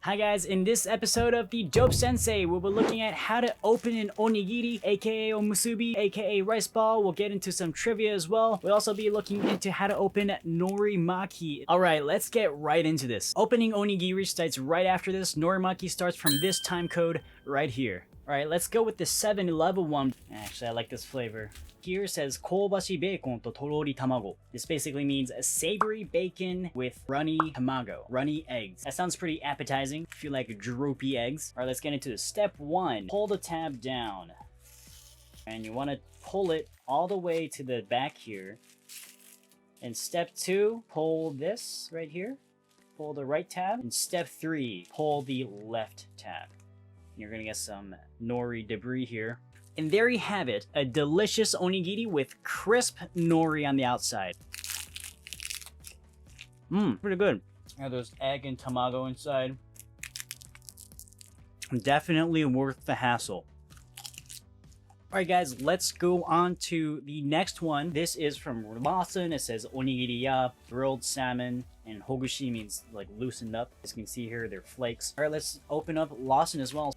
Hi guys, in this episode of the Dope Sensei, we'll be looking at how to open an onigiri, aka omusubi, aka rice ball. We'll get into some trivia as well. We'll also be looking into how to open norimaki. Alright, let's get right into this. Opening onigiri starts right after this. Norimaki starts from this time code right here. Alright, let's go with the 7-Eleven one. Actually, I like this flavor. Here it says kobashi bacon to torori tamago. This basically means a savory bacon with runny tamago, runny eggs. That sounds pretty appetizing. I feel like droopy eggs. Alright, let's get into this. Step 1, pull the tab down. And you want to pull it all the way to the back here. And step 2, pull this right here. Pull the right tab. And step 3, pull the left tab. You're gonna get some nori debris here. And there you have it, a delicious onigiri with crisp nori on the outside. Pretty good. There's egg and tamago inside. Definitely worth the hassle. Alright guys, let's go on to the next one. This is from Lawson. It says onigiri ya, grilled salmon, and hogushi means like loosened up. As you can see here, they're flakes. Alright, let's open up Lawson as well.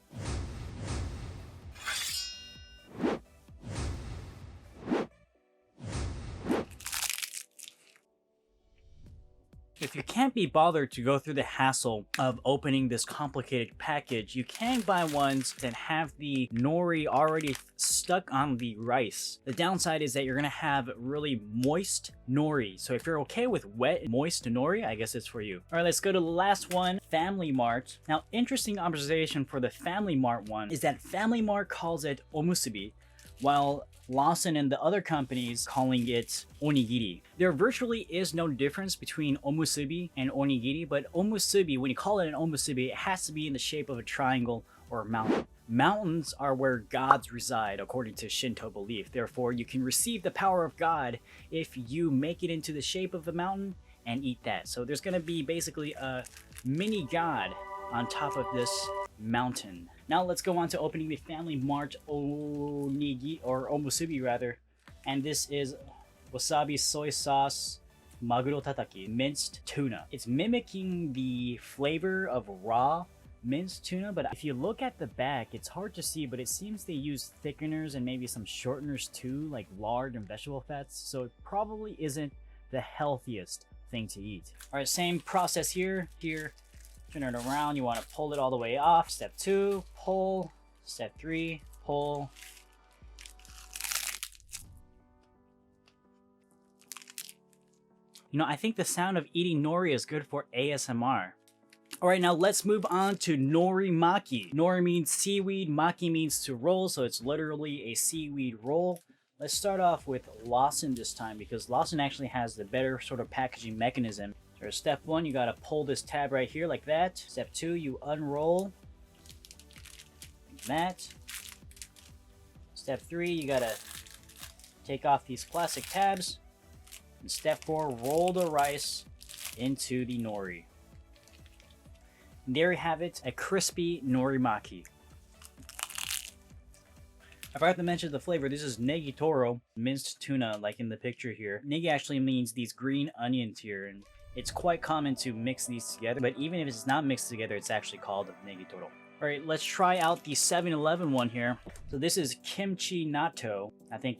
If you can't be bothered to go through the hassle of opening this complicated package, you can buy ones that have the nori already stuck on the rice. The downside is that you're gonna have really moist nori. So if you're okay with wet, moist nori, I guess it's for you. All right, let's go to the last one, Familymart. Now, interesting observation for the Familymart one is that Familymart calls it omusubi, while Lawson and the other companies calling it onigiri. There virtually is no difference between omusubi and onigiri, but omusubi, when you call it an omusubi, it has to be in the shape of a triangle or a mountain. Mountains are where gods reside, according to Shinto belief. Therefore, you can receive the power of God if you make it into the shape of a mountain and eat that. So there's going to be basically a mini god on top of this mountain. Now let's go on to opening the Familymart onigiri, or omusubi rather. And this is wasabi soy sauce maguro tataki, minced tuna. It's mimicking the flavor of raw minced tuna, but if you look at the back, it's hard to see, but it seems they use thickeners and maybe some shorteners too, like lard and vegetable fats, so it probably isn't the healthiest thing to eat. Alright, same process here. Turn it around, you want to pull it all the way off. Step 2, pull. Step 3, pull. You know, I think the sound of eating nori is good for ASMR. Alright, now let's move on to norimaki. Nori means seaweed, maki means to roll, so it's literally a seaweed roll. Let's start off with Lawson this time, because Lawson actually has the better sort of packaging mechanism. So step 1, you gotta pull this tab right here like that. Step 2, you unroll like that. Step 3, you gotta take off these plastic tabs. And step 4, roll the rice into the nori. And there you have it, a crispy norimaki. I forgot to mention the flavor. This is negitoro, minced tuna, like in the picture here. Negi actually means these green onions here, and it's quite common to mix these together, but even if it's not mixed together, it's actually called negitoro. Alright, let's try out the 7-Eleven one here. So this is kimchi natto. I think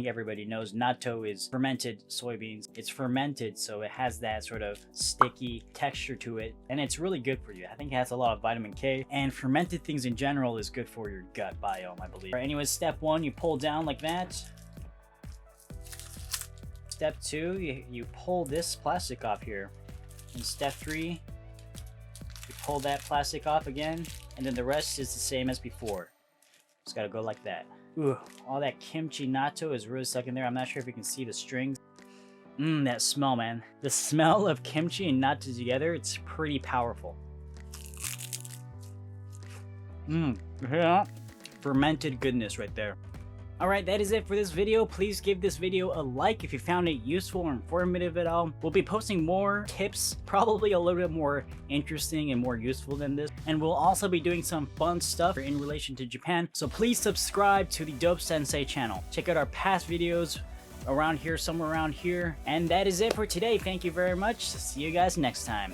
everybody knows natto is fermented soybeans. It's fermented, so it has that sort of sticky texture to it, and it's really good for you. I think it has a lot of vitamin K, and fermented things in general is good for your gut biome, I believe. Alright, anyways, step 1, you pull down like that. Step 2, you pull this plastic off here. And step 3, you pull that plastic off again, and then the rest is the same as before. Just gotta go like that. Ooh, all that kimchi natto is really stuck in there. I'm not sure if you can see the strings. That smell, man. The smell of kimchi and natto together, it's pretty powerful. Yeah. Fermented goodness right there. Alright, that is it for this video. Please give this video a like if you found it useful or informative at all. We'll be posting more tips, probably a little bit more interesting and more useful than this. And we'll also be doing some fun stuff in relation to Japan. So please subscribe to the Dope Sensei channel. Check out our past videos around here, somewhere around here. And that is it for today. Thank you very much. See you guys next time.